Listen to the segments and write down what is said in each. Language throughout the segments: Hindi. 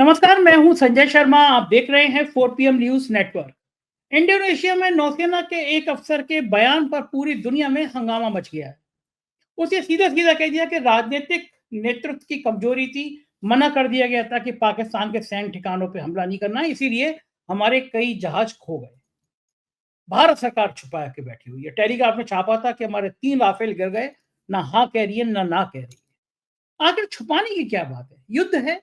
नमस्कार, मैं हूं संजय शर्मा। आप देख रहे हैं 4 PM न्यूज नेटवर्क। इंडोनेशिया में नौसेना के एक अफसर के बयान पर पूरी दुनिया में हंगामा मच गया है। उसे सीधा सीधा कह दिया कि राजनीतिक नेतृत्व की कमजोरी थी। मना कर दिया गया था कि पाकिस्तान के सैन्य ठिकानों पर हमला नहीं करना है, इसीलिए हमारे कई जहाज खो गए। भारत सरकार छुपा के बैठी हुई है। टेलीग्राफ में छापा था कि हमारे 3 राफेल गिर गए। ना हाँ कह रही है, ना कह रही है। आखिर छुपाने की क्या बात है? युद्ध है,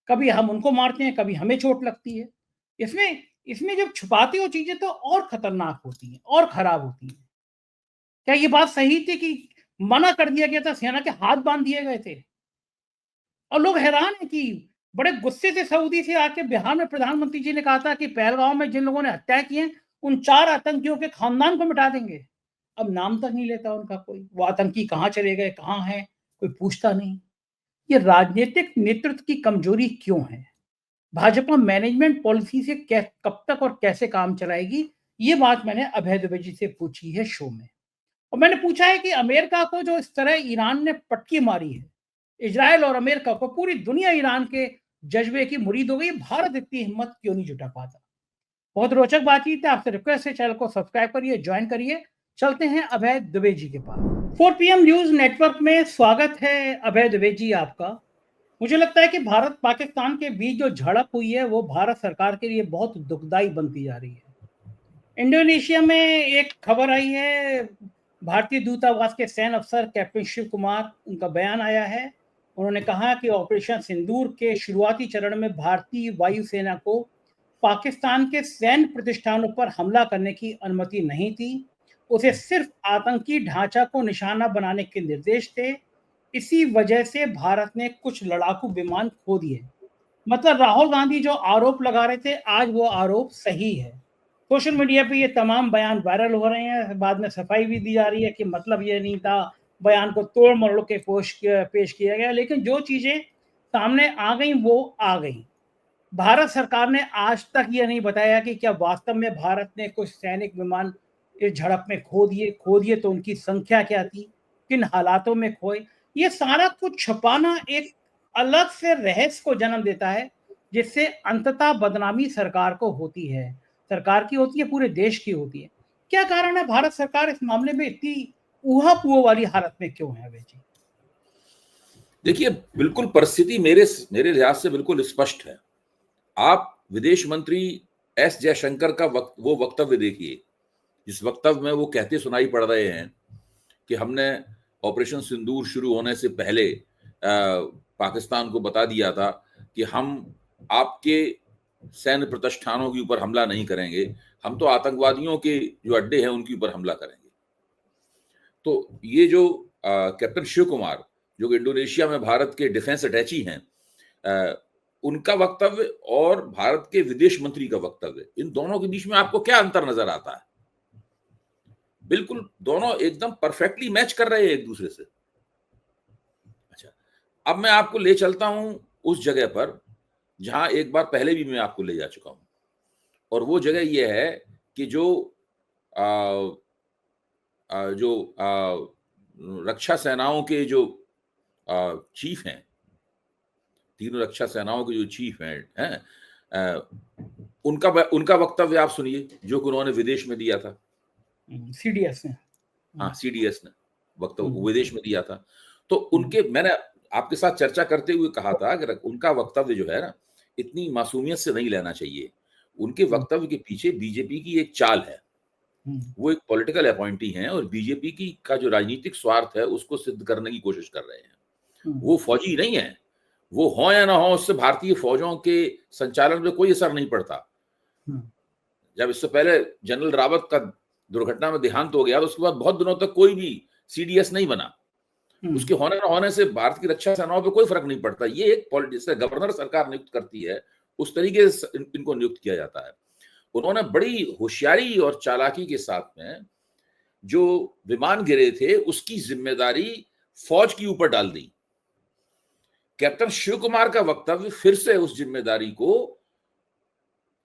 कभी हम उनको मारते हैं, कभी हमें चोट लगती है। इसमें इसमें जब छुपाती हो चीजें तो और खतरनाक होती हैं और खराब होती हैं। क्या ये बात सही थी कि मना कर दिया गया था, सेना के हाथ बांध दिए गए थे? और लोग हैरान हैं कि बड़े गुस्से से सऊदी से आके बिहार में प्रधानमंत्री जी ने कहा था कि पहलगांव में जिन लोगों ने हत्या की है, उन 4 आतंकियों के खानदान को मिटा देंगे। अब नाम तक नहीं लेता उनका कोई। वो आतंकी कहाँ चले गए, कहाँ हैं, कोई पूछता नहीं। ये राजनीतिक नेतृत्व की कमजोरी क्यों है? भाजपा मैनेजमेंट पॉलिसी से कब तक और कैसे काम चलाएगी? ये बात मैंने अभय दुबे जी से पूछी है शो में। और मैंने पूछा है कि अमेरिका को जो इस तरह ईरान ने पटकी मारी है, इजराइल और अमेरिका को, पूरी दुनिया ईरान के जज्बे की मुरीद हो गई। भारत इतनी हिम्मत क्यों नहीं जुटा पाता? बहुत रोचक बातचीत है। आपसे रिक्वेस्ट है, चैनल को सब्सक्राइब करिए, ज्वाइन करिए। चलते हैं अभय दुबे जी के पास। 4 PM न्यूज नेटवर्क में स्वागत है अभय दुबे जी आपका। मुझे लगता है कि भारत पाकिस्तान के बीच जो झड़प हुई है वो भारत सरकार के लिए बहुत दुखदाई बनती जा रही है। इंडोनेशिया में एक खबर आई है, भारतीय दूतावास के सैन्य अफसर कैप्टन शिव कुमार, उनका बयान आया है। उन्होंने कहा कि ऑपरेशन सिंदूर के शुरुआती चरण में भारतीय वायुसेना को पाकिस्तान के सैन्य प्रतिष्ठानों पर हमला करने की अनुमति नहीं थी। उसे सिर्फ आतंकी ढांचा को निशाना बनाने के निर्देश थे। इसी वजह से भारत ने कुछ लड़ाकू विमान खो दिए। मतलब राहुल गांधी जो आरोप लगा रहे थे, आज वो आरोप सही है। सोशल मीडिया पे ये तमाम बयान वायरल हो रहे हैं। बाद में सफाई भी दी जा रही है कि मतलब ये नहीं था, बयान को तोड़ मरोड़ के पेश किया गया। लेकिन जो चीजें सामने आ गई वो आ गई। भारत सरकार ने आज तक ये नहीं बताया कि क्या वास्तव में भारत ने कुछ सैनिक विमान इस झड़प में खो दिए तो उनकी संख्या क्या थी, किन हालातों में खोए। ये सारा कुछ छुपाना एक अलग से रहस्य को जन्म देता है, जिससे अंततः बदनामी सरकार को होती है। सरकार की होती है, पूरे देश की होती है। क्या कारण है भारत सरकार इस मामले में इतनी ऊहा-पुआ वाली हालत में क्यों है अभय जी? देखिए, बिल्कुल परिस्थिति मेरे लिहाज से बिल्कुल स्पष्ट है। आप विदेश मंत्री एस जयशंकर का वो वक्तव्य देखिए, जिस वक्तव्य में वो कहते सुनाई पड़ रहे हैं कि हमने ऑपरेशन सिंदूर शुरू होने से पहले पाकिस्तान को बता दिया था कि हम आपके सैन्य प्रतिष्ठानों के ऊपर हमला नहीं करेंगे, हम तो आतंकवादियों के जो अड्डे हैं उनके ऊपर हमला करेंगे। तो ये जो कैप्टन शिव कुमार, जो इंडोनेशिया में भारत के डिफेंस अटैची हैं, उनका वक्तव्य और भारत के विदेश मंत्री का वक्तव्य, इन दोनों के बीच में आपको क्या अंतर नजर आता है? बिल्कुल दोनों एकदम परफेक्टली मैच कर रहे हैं एक दूसरे से। अच्छा, अब मैं आपको ले चलता हूं उस जगह पर जहां एक बार पहले भी मैं आपको ले जा चुका हूं, और वो जगह यह है कि जो रक्षा सेनाओं के जो चीफ हैं, तीनों रक्षा सेनाओं के जो चीफ हैं, उनका वक्तव्य आप सुनिए, जो कि उन्होंने विदेश में दिया था। सीडीएस ने, हाँ, सीडीएस ने वक्तव्य विदेश में दिया था। तो उनके, मैंने आपके साथ चर्चा करते हुए कहा था, अगर उनका वक्तव्य जो है ना, इतनी मासूमियत से नहीं लेना चाहिए। उनके वक्तव्य के पीछे बीजेपी की एक चाल है। वो एक पॉलिटिकल अपॉइंटी हैं और बीजेपी की का जो राजनीतिक स्वार्थ है उसको सिद्ध करने की कोशिश कर रहे हैं। वो फौजी नहीं है, वो हो या ना हो, उससे भारतीय फौजों के संचालन में कोई असर नहीं पड़ता। जब इससे पहले जनरल रावत का दुर्घटना में देहांत हो गया तो उसके बाद बहुत दिनों तक कोई भी सीडीएस नहीं बना। उसके होने न होने से भारत की रक्षा सेनाओं पे कोई फर्क नहीं पड़ता। ये एक पॉलिटिक्स, गवर्नर सरकार नियुक्त करती है, उस तरीके से इनको नियुक्त किया जाता है। उन्होंने बड़ी होशियारी और चालाकी के साथ में जो विमान गिरे थे उसकी जिम्मेदारी फौज के ऊपर डाल दी। कैप्टन शिव कुमार का वक्तव्य फिर से उस जिम्मेदारी को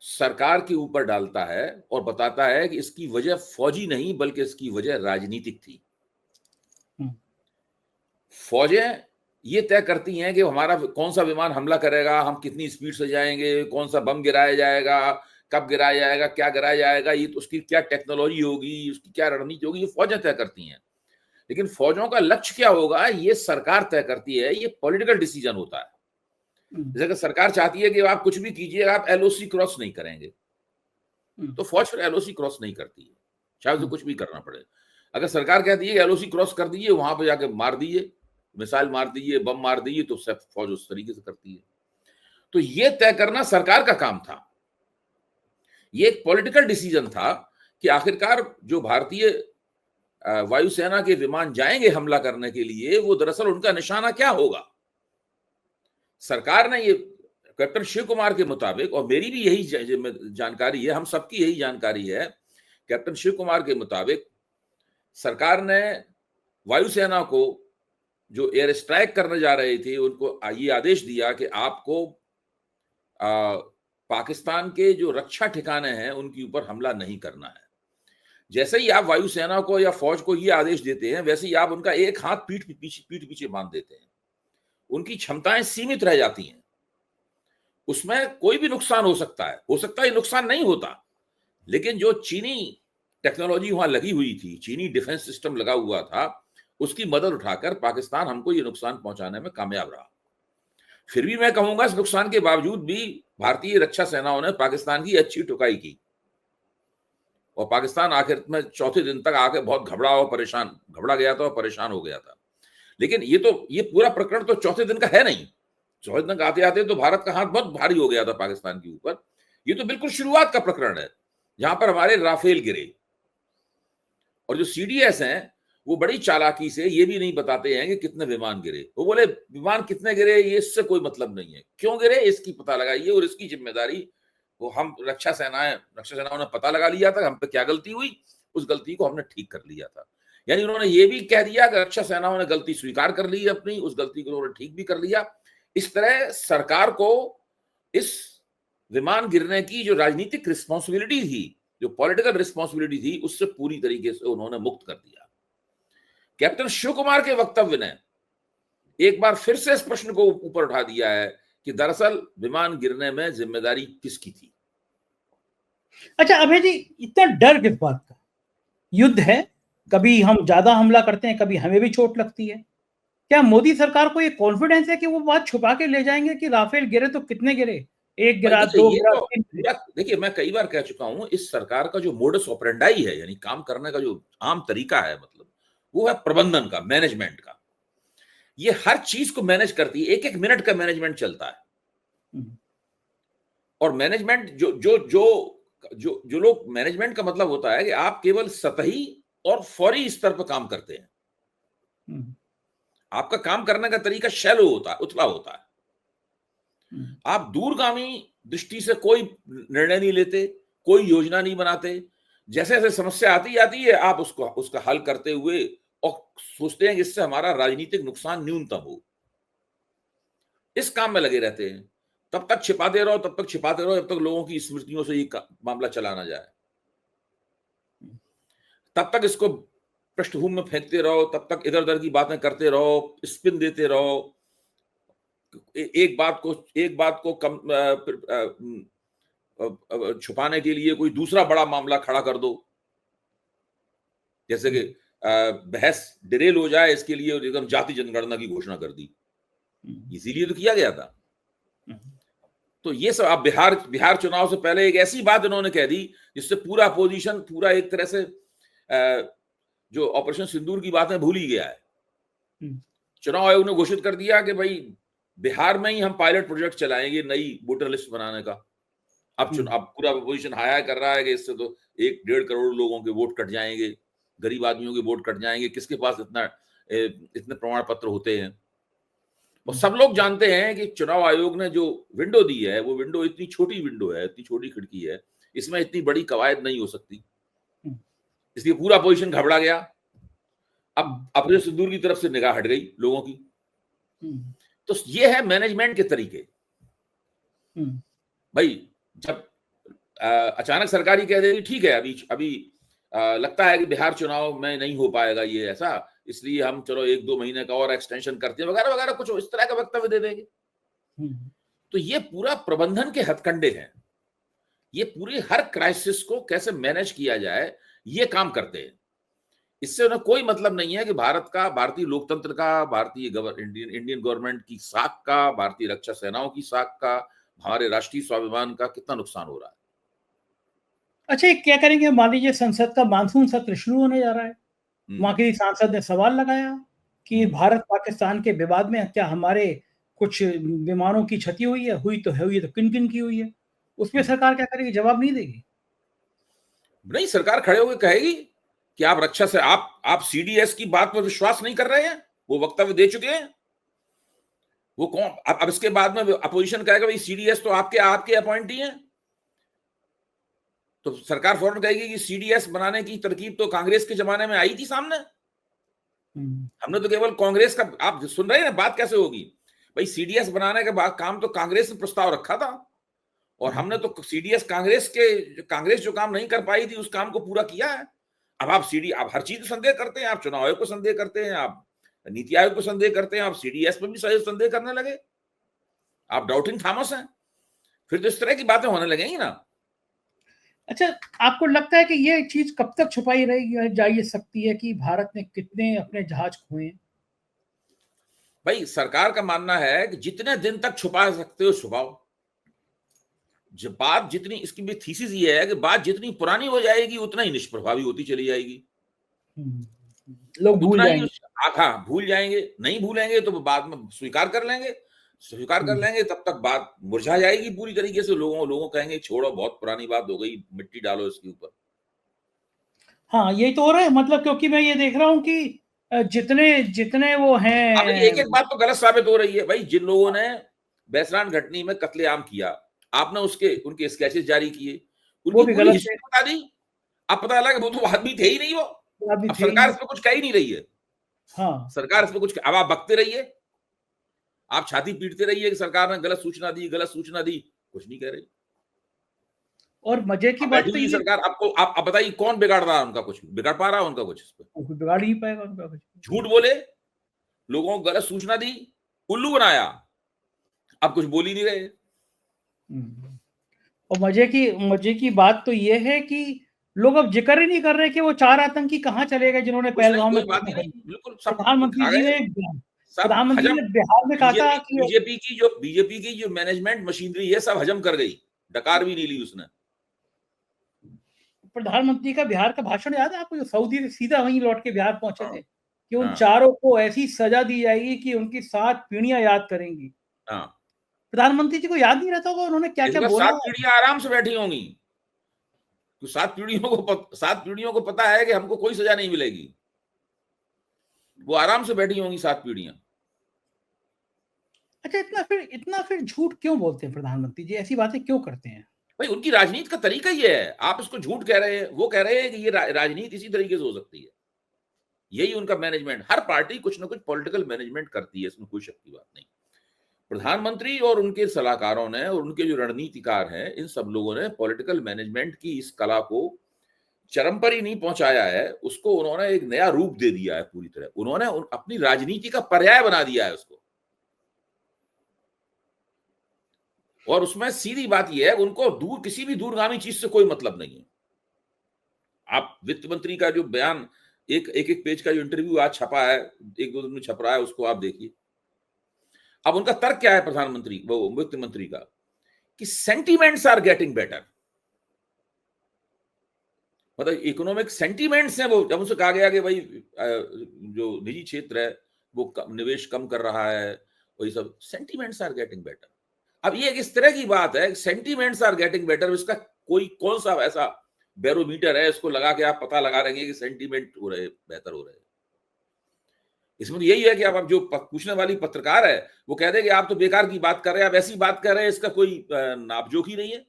सरकार के ऊपर डालता है और बताता है कि इसकी वजह फौजी नहीं बल्कि इसकी वजह राजनीतिक थी। फौजें ये तय करती हैं कि हमारा कौन सा विमान हमला करेगा, हम कितनी स्पीड से जाएंगे, कौन सा बम गिराया जाएगा, कब गिराया जाएगा, क्या गिराया जाएगा, ये तो उसकी क्या टेक्नोलॉजी होगी, उसकी क्या रणनीति होगी, ये फौजें तय करती हैं। लेकिन फौजों का लक्ष्य क्या होगा, ये सरकार तय करती है, ये पॉलिटिकल डिसीजन होता है। जैसे कि सरकार चाहती है कि आप कुछ भी कीजिए, आप एलओसी क्रॉस नहीं करेंगे, तो फौज फिर एलओसी क्रॉस नहीं करती है, चाहे उसे कुछ भी करना पड़े। अगर सरकार कहती है कि एलओसी क्रॉस कर दीजिए, वहां पर जाके मार दीजिए, मिसाइल मार दीजिए, बम मार दीजिए, तो सब फौज उस तरीके से करती है। तो ये तय करना सरकार का काम था। ये एक पॉलिटिकल डिसीजन था कि आखिरकार जो भारतीय वायुसेना के विमान जाएंगे हमला करने के लिए, वो दरअसल उनका निशाना क्या होगा। सरकार ने ये कैप्टन शिव कुमार के मुताबिक, और मेरी भी यही जानकारी है, हम सबकी यही जानकारी है, कैप्टन शिव कुमार के मुताबिक सरकार ने वायुसेना को जो एयर स्ट्राइक करने जा रहे थे उनको ये आदेश दिया कि आपको पाकिस्तान के जो रक्षा ठिकाने हैं उनके ऊपर हमला नहीं करना है। जैसे ही आप वायुसेना को या फौज को ये आदेश देते हैं, वैसे ही आप उनका एक हाथ पीठ पीछे बांध देते हैं। उनकी क्षमताएं सीमित रह जाती हैं, उसमें कोई भी नुकसान हो सकता है नुकसान नहीं होता। लेकिन जो चीनी टेक्नोलॉजी वहां लगी हुई थी, चीनी डिफेंस सिस्टम लगा हुआ था, उसकी मदद उठाकर पाकिस्तान हमको ये नुकसान पहुंचाने में कामयाब रहा। फिर भी मैं कहूंगा, इस नुकसान के बावजूद भी भारतीय रक्षा सेनाओं ने पाकिस्तान की अच्छी ठुकाई की, और पाकिस्तान आखिर में चौथे दिन तक आके बहुत घबरा गया था और परेशान हो गया था। लेकिन ये पूरा प्रकरण तो चौथे दिन का है नहीं। चौथे दिन आते आते तो भारत का हाथ बहुत भारी हो गया था पाकिस्तान के ऊपर। ये तो बिल्कुल शुरुआत का प्रकरण है, जहां पर हमारे राफेल गिरे। और जो सीडीएस हैं, वो बड़ी चालाकी से ये भी नहीं बताते हैं कि कितने विमान गिरे। वो बोले विमान कितने गिरे ये इससे कोई मतलब नहीं है, क्यों गिरे इसकी पता लगाइए, और इसकी जिम्मेदारी वो हम रक्षा सेनाओं ने पता लगा लिया था हम पे क्या गलती हुई, उस गलती को हमने ठीक कर लिया था। यानी उन्होंने ये भी कह दिया कि रक्षा सेनाओं ने गलती स्वीकार कर ली अपनी, उस गलती को उन्होंने ठीक भी कर लिया। इस तरह सरकार को इस विमान गिरने की जो राजनीतिक रिस्पॉन्सिबिलिटी थी, जो पॉलिटिकल रिस्पॉन्सिबिलिटी थी, उससे पूरी तरीके से उन्होंने मुक्त कर दिया। कैप्टन शिव कुमार के वक्तव्य ने एक बार फिर से इस प्रश्न को ऊपर उठा दिया है कि दरअसल विमान गिरने में जिम्मेदारी किसकी थी। अच्छा अभय जी, इतना डर किस बात का? युद्ध है, कभी हम ज्यादा हमला करते हैं, कभी हमें भी चोट लगती है। क्या मोदी सरकार को ये कॉन्फिडेंस है कि वो बात छुपा के ले जाएंगे कि राफेल गिरे तो कितने गिरे, एक गिरा, दो गिरा, तीन गिरा? देखिए, मैं कई बार कह चुका हूं, इस सरकार का जो मोडस ऑपरेंडाई है, यानी काम करने का जो आम तरीका है, मतलब वो है प्रबंधन का, मैनेजमेंट का। ये हर चीज को मैनेज करती है, एक एक मिनट का मैनेजमेंट चलता है। और मैनेजमेंट जो लोग, मैनेजमेंट का मतलब होता है कि आप केवल सतही और फौरी स्तर पर काम करते हैं। आपका काम करने का तरीका शैलो होता है, उथला होता है। आप दूरगामी दृष्टि से कोई निर्णय नहीं लेते, कोई योजना नहीं बनाते। जैसे जैसे समस्या आती है, आप उसका हल करते हुए और सोचते हैं कि इससे हमारा राजनीतिक नुकसान न्यूनतम हो, इस काम में लगे रहते हैं। तब तक छिपाते रहो, जब तक लोगों की स्मृतियों से ये मामला चला ना जाए। तब तक इसको पृष्ठभूमि में फेंकते रहो, तब तक इधर उधर की बातें करते रहो, स्पिन देते रहो। एक बात को कम छुपाने के लिए कोई दूसरा बड़ा मामला खड़ा कर दो, जैसे कि बहस डिरेल हो जाए, इसके लिए एकदम जाति जनगणना की घोषणा कर दी। इसीलिए तो किया गया था। तो ये सब, आप बिहार चुनाव से पहले एक ऐसी बात इन्होंने कह दी जिससे पूरा अपोजिशन, पूरा एक तरह से जो ऑपरेशन सिंदूर की बातें भूल ही गया है। चुनाव आयोग ने घोषित कर दिया कि भाई बिहार में ही हम पायलट प्रोजेक्ट चलाएंगे नई वोटर लिस्ट बनाने का। अब पूरा अपोजिशन हाय कर रहा है कि इससे तो 1-1.5 करोड़ लोगों के वोट कट जाएंगे, गरीब आदमियों के वोट कट जाएंगे, किसके पास इतने प्रमाण पत्र होते हैं। और सब लोग जानते हैं कि चुनाव आयोग ने जो विंडो दी है, वो विंडो इतनी छोटी विंडो है, इतनी छोटी खिड़की है, इसमें इतनी बड़ी कवायद नहीं हो सकती। इसलिए पूरा अपोजिशन घबरा गया। अब अपने सिंदूर की तरफ से निगाह हट गई लोगों की। तो ये है मैनेजमेंट के तरीके। भाई जब अचानक सरकार ही कह देगी ठीक है, अभी लगता है कि बिहार चुनाव में नहीं हो पाएगा ये ऐसा, इसलिए हम चलो 1-2 महीने का और एक्सटेंशन करते हैं वगैरह वगैरह, कुछ इस तरह का वक्तव्य दे देंगे। तो ये पूरा प्रबंधन के हथकंडे हैं। ये पूरे हर क्राइसिस को कैसे मैनेज किया जाए, ये काम करते हैं। इससे उन्हें कोई मतलब नहीं है कि भारत का, भारतीय लोकतंत्र का, भारतीय इंडियन गवर्नमेंट की साख का, भारतीय रक्षा सेनाओं की साख का, हमारे राष्ट्रीय स्वाभिमान का कितना नुकसान हो रहा है। अच्छा, ये क्या करेंगे? मान लीजिए संसद का मानसून सत्र शुरू होने जा रहा है। वहां हम्म, की सांसद ने सवाल लगाया कि हम्म, भारत पाकिस्तान के विवाद में क्या हमारे कुछ विमानों की क्षति हुई है? हुई तो है, हुई तो किन किन की हुई है? उसमें हम्म। सरकार क्या करेगी? जवाब नहीं देगी। नहीं, सरकार खड़े होकर कहेगी कि आप रक्षा से आप सीडीएस की बात पर विश्वास नहीं कर रहे हैं, वो वक्तव्य दे चुके हैं। वो कौन, अब इसके बाद में अपोजिशन कहेगा भाई सीडीएस तो आपके आपके अपॉइंटी हैं, तो सरकार फौरन कहेगी कि सीडीएस बनाने की तरकीब तो कांग्रेस के जमाने में आई थी सामने। हमने तो केवल कांग्रेस का, आप सुन रहे हैं ना बात कैसे होगी? भाई सीडीएस बनाने के बाद काम तो कांग्रेस ने प्रस्ताव रखा था, और हमने तो सीडीएस कांग्रेस जो काम नहीं कर पाई थी उस काम को पूरा किया है। अब आप हर चीज संदेह करते हैं, आप चुनाव आयोग को संदेह करते हैं, आप नीति आयोग को संदेह करते हैं, आप सीडीएस पर भी संदेह करने लगे, आप डाउटिंग थॉमस हैं। फिर तो इस तरह की बातें होने लगेंगी ना। अच्छा, आपको लगता है कि ये चीज कब तक छुपाई रहेगी जा ये सकती है कि भारत ने कितने अपने जहाज खोए? भाई सरकार का मानना है कि जितने दिन तक छुपा सकते हो छुपाओ। जब बात जितनी, इसकी भी थीसिस ये है कि बात जितनी पुरानी हो जाएगी उतना ही निष्प्रभावी होती चली जाएगी, लोग भूल उतना ही जाएंगे। आप, हाँ, भूल जाएंगे। नहीं भूलेंगे तो बाद में स्वीकार कर लेंगे, स्वीकार कर हम्म, लेंगे, तब तक बात मुरझा जाएगी पूरी तरीके से। लोगों कहेंगे छोड़ो, बहुत पुरानी बात हो गई, मिट्टी डालो इसके ऊपर। हाँ, यही तो हो रहा है। मतलब क्योंकि मैं ये देख रहा हूँ कि जितने जितने वो अब एक हैं। एक बात तो गलत साबित हो रही है भाई। जिन लोगों ने बैसरान घटनी में कत्लेआम किया, आपने उनके स्केचेस जारी किए, वो उनकी भी पूरी गलत थे। हिस्ट्री बता दी। अब पता लगा कि वो तो आदमी थे ही नहीं वो। आदमी अब थे ही सरकार नहीं। इस पर कुछ कह ही नहीं रही है। हाँ। सरकार इस पर कुछ, अब आप बकते रहिए, आप छाती पीटते रहिए कि सरकार ने गलत सूचना दी, गलत सूचना दी, कुछ नहीं कह रही। और मजे की अब बात बैठी तो हुई ये, सरकार, आपको आप बताइए कौन बिगाड़ रहा है उनका? कुछ बिगाड़ पा रहा है उनका कुछ? इस पर कोई बिगाड़ नहीं पाएगा उनका कुछ। झूठ बोले, लोगों को गलत सूचना दी, उल्लू बनाया, अब कुछ बोल ही नहीं रहे। हम्म। और मजे की बात तो ये है कि लोग अब जिक्र ही नहीं कर रहे कि वो 4 आतंकी कहाँ चले गए जिन्होंने कुछ नहीं, पहलगाम में कोई बात घटना ही नहीं, करी। बिल्कुल सब प्रधानमंत्री खा जी गए, ने सब प्रधानमंत्री जी हजम। ने बिहार में कहा था कि बीजेपी की जो मैनेजमेंट मशीनरी है सब हजम कर गई, डकार भी नहीं ली उसने। प्रधानमंत्री का बिहार का भाषण याद है आपको, जो सऊदी से सीधा वहीं लौट के बिहार पहुंचे हाँ, थे कि उन हाँ, चारों को ऐसी सजा दी जाएगी कि उनकी 7 पीढ़ियां याद करेंगी। हाँ। प्रधानमंत्री जी को याद नहीं रहता होगा उन्होंने क्या इस क्या बार बोला 7 है। पीढ़ियां आराम से बैठी होंगी, तो 7 पीढ़ियों को पता है कि हमको कोई सजा नहीं मिलेगी। वो आराम से बैठी होंगी 7 पीढ़ियां। अच्छा, इतना फिर झूठ क्यों बोलते हैं प्रधानमंत्री जी? ऐसी बातें क्यों करते हैं? भाई उनकी राजनीति का तरीका ही है। आप इसको झूठ कह रहे हैं, वो कह रहे हैं कि ये राजनीति इसी तरीके से हो सकती है। यही उनका मैनेजमेंट, हर पार्टी कुछ ना कुछ पॉलिटिकल मैनेजमेंट करती है, इसमें कोई शक की बात नहीं। प्रधानमंत्री और उनके सलाहकारों ने और उनके जो रणनीतिकार हैं, इन सब लोगों ने पॉलिटिकल मैनेजमेंट की इस कला को चरम पर ही नहीं पहुंचाया है, उसको उन्होंने एक नया रूप दे दिया है पूरी तरह। उन्होंने अपनी राजनीति का पर्याय बना दिया है उसको। और उसमें सीधी बात यह है, उनको किसी भी दूरगामी चीज से कोई मतलब नहीं है। आप वित्त मंत्री का जो बयान, एक पेज का जो इंटरव्यू आज छपा है, 1-2 दिन में छप रहा है, उसको आप देखिए। अब उनका तर्क क्या है प्रधानमंत्री, वो वित्त मंत्री का, कि सेंटीमेंट्स आर गेटिंग बेटर। मतलब इकोनॉमिक सेंटीमेंट्स हैं वो। जब उनसे कहा गया कि भाई जो निजी क्षेत्र है वो निवेश कम कर रहा है, वही सब, सेंटीमेंट्स आर गेटिंग बेटर। अब ये एक इस तरह की बात है, सेंटीमेंट्स आर गेटिंग बेटर, इसका कोई कौन सा ऐसा बैरोमीटर है इसको लगा के आप पता लगा रहे हैं कि सेंटीमेंट हो रहे, बेहतर हो रहे हैं? इसमें तो यही है कि आप जो पूछने वाली पत्रकार है वो कह दे कि आप तो बेकार की बात कर रहे हैं, आप ऐसी बात कर रहे हैं, इसका कोई नापजोक ही नहीं है।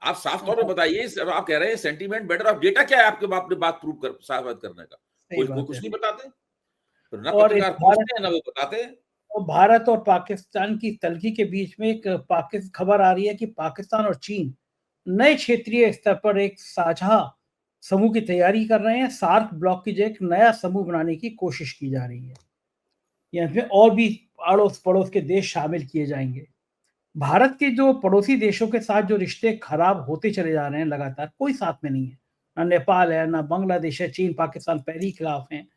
आप साफ तौर पर बताइए, आप कह रहे हैं सेंटीमेंट बेटर, आप डेटा क्या है आपके बाप ने बात प्रूव कर साबित करने का? सही कोई बात कुछ है। नहीं बताते, तो ना और पत्रकार पूछते हैं ना वो बताते हैं। भारत और पाकिस्तान की तलखी के बीच में एक खबर आ रही है कि पाकिस्तान और चीन नए क्षेत्रीय स्तर पर एक साझा समूह की तैयारी कर रहे हैं। सार्क ब्लॉक की जो एक नया समूह बनाने की कोशिश की जा रही है। यहाँ पे और भी अड़ोस पड़ोस के देश शामिल किए जाएंगे। भारत के जो पड़ोसी देशों के साथ जो रिश्ते खराब होते चले जा रहे हैं लगातार, कोई साथ में नहीं है। ना नेपाल है, ना बांग्लादेश है, चीन पाकिस्तान पहले ही खिलाफ हैं।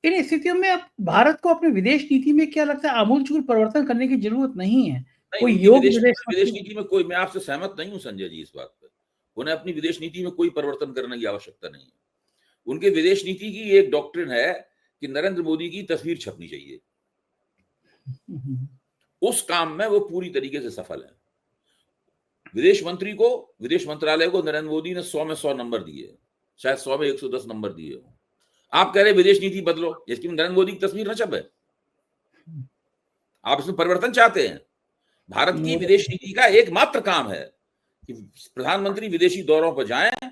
इन स्थितियों में अब भारत को अपनी विदेश नीति में क्या लगता है, आमूल-चूल परिवर्तन करने की ज़रूरत नहीं है। नहीं, कोई उनकी योग्य विदेश नीति में कोई, मैं आपसे सहमत नहीं हूँ संजय जी इस बात पे। उन्हें अपनी विदेश नीति में कोई परिवर्तन करने की आवश्यकता नहीं है। उनके विदेश नीति की एक डॉक्ट्रिन है कि नरेंद्र मोदी की तस्वीर छपनी चाहिए। उस काम में वो पूरी तरीके से सफल है। विदेश मंत्रालय को नरेंद्र मोदी ने 100 में 100 नंबर दिए, शायद 100 में 110 नंबर दिए हो। आप कह रहे विदेश नीति बदलो, जिसकी नरेंद्र मोदी की तस्वीर न छपे। आप इसमें परिवर्तन चाहते हैं। भारत की विदेश नीति का एकमात्र काम है कि प्रधानमंत्री विदेशी दौरों पर जाएं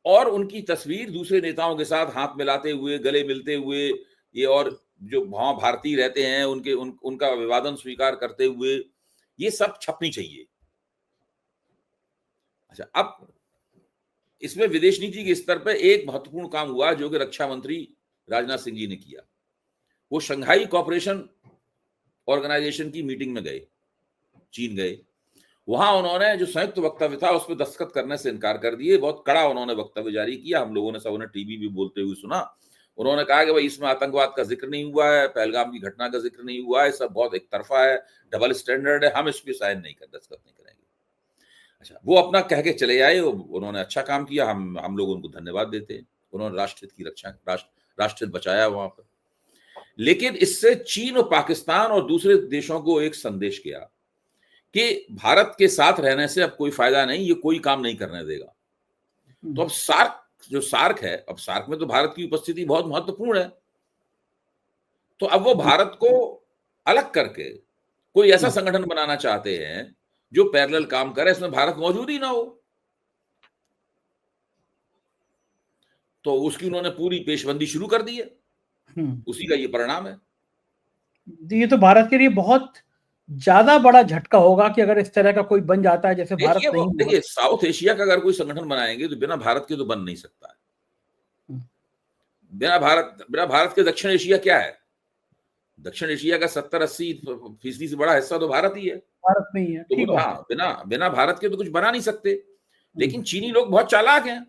और उनकी तस्वीर दूसरे नेताओं के साथ हाथ मिलाते हुए, गले मिलते हुए, ये और जो वहां भारतीय रहते हैं उनका अभिवादन स्वीकार करते हुए, ये सब छपनी चाहिए। अच्छा, अब इसमें विदेश नीति के स्तर पर एक महत्वपूर्ण काम हुआ जो कि रक्षा मंत्री राजनाथ सिंह जी ने किया। वो शंघाई कोऑपरेशन ऑर्गेनाइजेशन की मीटिंग में गए, चीन गए। वहां उन्होंने जो संयुक्त वक्तव्य था उस पर दस्तखत करने से इनकार कर दिए। बहुत कड़ा उन्होंने वक्तव्य जारी किया। हम लोगों ने सब उन्हें टीवी भी बोलते हुए सुना। उन्होंने कहा कि भाई इसमें आतंकवाद का जिक्र नहीं हुआ है, पहलगाम की घटना का जिक्र नहीं हुआ है, सब बहुत एक तरफा है, डबल स्टैंडर्ड है, हम इस पर साइन नहीं कर, दस्तखत नहीं करेंगे। अच्छा, वो अपना कह के चले आए। उन्होंने अच्छा काम किया, हम लोग उनको धन्यवाद देते हैं। उन्होंने राष्ट्रहित की रक्षा, राष्ट्रहित बचाया वहां पर। लेकिन इससे चीन और पाकिस्तान और दूसरे देशों को एक संदेश गया कि भारत के साथ रहने से अब कोई फायदा नहीं, ये कोई काम नहीं करने देगा। तो अब सार्क है, अब सार्क में तो भारत की उपस्थिति बहुत महत्वपूर्ण है। तो अब वो भारत को अलग करके कोई ऐसा संगठन बनाना चाहते हैं जो पैरेलल काम करे, इसमें भारत मौजूद ही ना हो। तो उसकी उन्होंने पूरी पेशबंदी शुरू कर दी है। उसी का ये परिणाम है। ये तो भारत के लिए बहुत ज्यादा बड़ा झटका होगा कि अगर इस तरह का कोई बन जाता है जैसे भारत नहीं। देखिए, साउथ एशिया का अगर कोई संगठन बनाएंगे तो बिना भारत के तो बन नहीं सकता है। बिना भारत के दक्षिण एशिया क्या है? दक्षिण एशिया का 70-80% से बड़ा हिस्सा तो भारत ही है। भारत में ही है। तो हाँ, बिना भारत के तो कुछ बना नहीं सकते। लेकिन चीनी लोग बहुत चालाक हैं,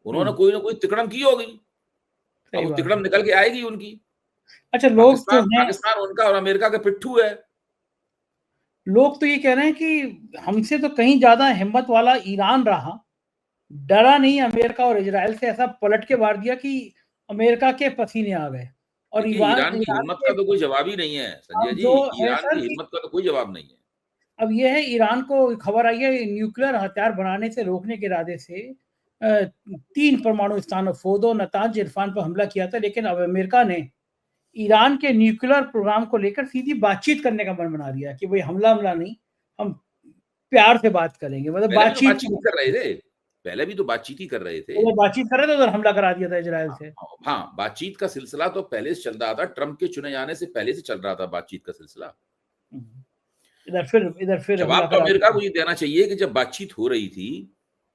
उन्होंने कोई ना कोई तिकड़म की होगी। अब तिकड़म निकल के आएगी उनकी। अच्छा, लोग तो पाकिस्तान उनका और अमेरिका का पिट्ठू है। लोग तो ये कह रहे हैं कि हमसे तो कहीं ज्यादा हिम्मत वाला ईरान रहा, डरा नहीं अमेरिका और इजराइल से, ऐसा पलट के मार दिया कि अमेरिका के पसीने आ गए। और ईरान की हिम्मत का तो कोई जवाब ही नहीं है संजय जी। ईरान की हिम्मत का तो कोई जवाब नहीं है। अब यह है, ईरान को खबर आई है न्यूक्लियर हथियार बनाने से रोकने के इरादे से 3 परमाणु स्थानों फोर्दो, नतांज, इरफान पर हमला किया था। लेकिन अब अमेरिका ने ईरान के न्यूक्लियर प्रोग्राम को लेकर सीधी बातचीत करने का मन बना लिया कि भाई हमला नहीं, हम प्यार से बात करेंगे। मतलब बातचीत कर रहे थे, पहले भी तो बातचीत ही कर रहे थे। वो बातचीत कर रहे थे उधर हमला करा दिया था इजराइल से। हाँ, बातचीत का सिलसिला तो पहले से चल रहा था। ट्रंप के चुने जाने से पहले से चल रहा था बातचीत का सिलसिला। इधर फिर जवाब तो अमेरिका को ये देना चाहिए कि जब बातचीत हो रही थी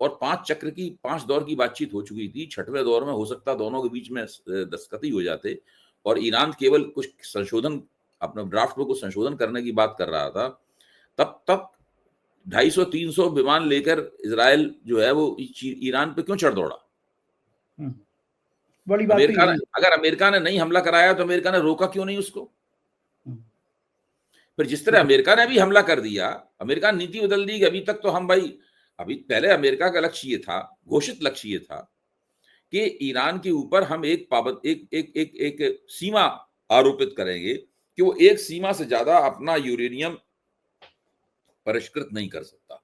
और 5 दौर की बातचीत हो चुकी थी, 6वें दौर में हो सकता दोनों के बीच में दस्तखत ही हो जाते और ईरान केवल कुछ संशोधन, अपने ड्राफ्ट में कुछ संशोधन करने की बात कर रहा था, तब तक 250-300 विमान लेकर इजराइल जो है वो ईरान पे क्यों चढ़ दौड़ा? बड़ी बात अगर अमेरिका ने नहीं हमला कराया तो अमेरिका ने रोका क्यों नहीं उसको? फिर जिस तरह अमेरिका ने भी हमला कर दिया, अमेरिका ने नीति बदल दी कि अभी तक तो हम भाई, अभी पहले अमेरिका का लक्ष्य ये था, घोषित लक्ष्य ये था कि ईरान के ऊपर हम एक सीमा आरोपित करेंगे कि वो एक सीमा से ज्यादा अपना यूरेनियम परिष्कृत नहीं कर सकता।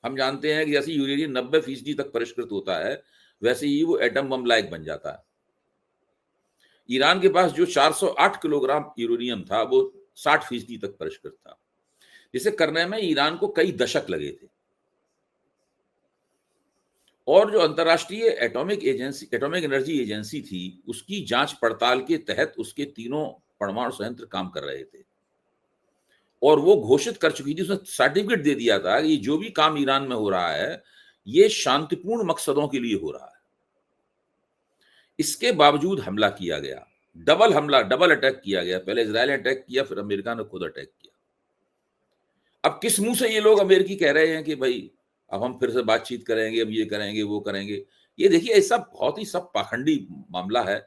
हम जानते हैं कि जैसे यूरेनियम 90% तक परिष्कृत होता है, वैसे ही वो एटम बम लायक बन जाता है। ईरान के पास जो 408 किलोग्राम यूरेनियम था वो 60% तक परिष्कृत था, जिसे करने में ईरान को कई दशक लगे थे। और जो अंतर्राष्ट्रीय एटॉमिक एनर्जी एजेंसी थी, उसकी जांच पड़ताल के तहत उसके 3 परमाणु संयंत्र काम कर रहे थे और वो घोषित कर चुकी थी, उसने सर्टिफिकेट दे दिया था कि जो भी काम ईरान में हो रहा है ये शांतिपूर्ण मकसदों के लिए हो रहा है। इसके बावजूद हमला किया गया, डबल हमला, डबल अटैक किया गया। पहले इजराइल ने अटैक किया, फिर अमेरिका ने खुद अटैक किया। अब किस मुंह से ये लोग अमेरिकी कह रहे हैं कि भाई अब हम फिर से बातचीत करेंगे, अब ये करेंगे, वो करेंगे। ये देखिए, ऐसा बहुत ही सब पाखंडी मामला है।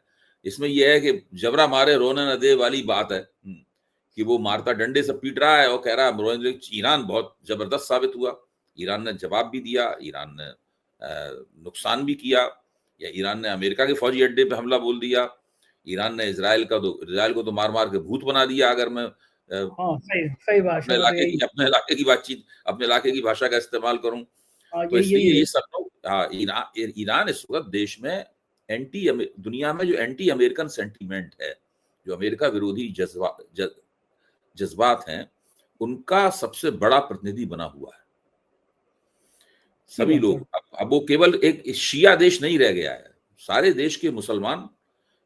इसमें यह है कि जबरा मारे रोने न दे वाली बात है, कि वो मारता डंडे से पीट रहा है और कह रहा है रोने दे। ईरान बहुत जबरदस्त साबित हुआ। ईरान ने जवाब भी दिया, ईरान ने नुकसान भी किया, या ईरान ने अमेरिका के फौजी अड्डे पे हमला बोल दिया। ईरान ने इजराइल को तो मार मार के भूत बना दिया। अगर मैं हाँ, सही भाषा तो यही। अपने इलाके की बातचीत, अपने इलाके की भाषा का इस्तेमाल करूं, हाँ, तो यही इसलिए है। ये सब लोग, हाँ, ईरान इस वक्त देश में दुनिया में जो एंटी अमेरिकन सेंटीमेंट है, जो अमेरिका विरोधी जज्बात हैं, उनका सबसे बड़ा प्रतिनिधि बना हुआ है। सभी लोग, अब वो केवल एक शिया देश नहीं रह गया है। सारे देश के मुसलमान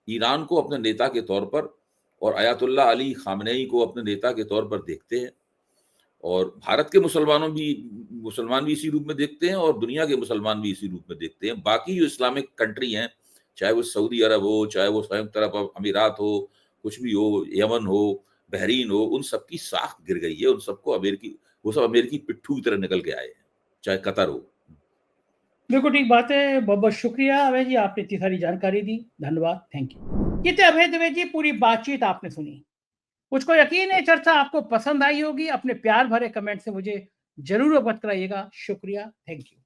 ईरान को अपने नेता के तौर पर और अयातुल्ला अली खामनेई को अपने नेता के तौर पर देखते हैं। और भारत के मुसलमान भी इसी रूप में देखते हैं, और दुनिया के मुसलमान भी इसी रूप में देखते हैं। बाकी जो इस्लामिक कंट्री हैं, चाहे वो सऊदी अरब हो, चाहे वो संयुक्त अरब अमीरात हो, कुछ भी हो, यमन हो, बहरीन हो, उन सबकी साख गिर गई है। उन सबको वो सब अमेरिकी पिट्ठू की तरह निकल के आए हैं, चाहे कतर हो। बिल्कुल ठीक बात है। बहुत बहुत शुक्रिया अभय जी, आपने इतनी सारी जानकारी दी। धन्यवाद, थैंक यू। ये थे अभय द्विवेदी जी, पूरी बातचीत आपने सुनी। मुझको यकीन है चर्चा आपको पसंद आई होगी। अपने प्यार भरे कमेंट से मुझे जरूर अवगत कराइएगा। शुक्रिया, थैंक यू।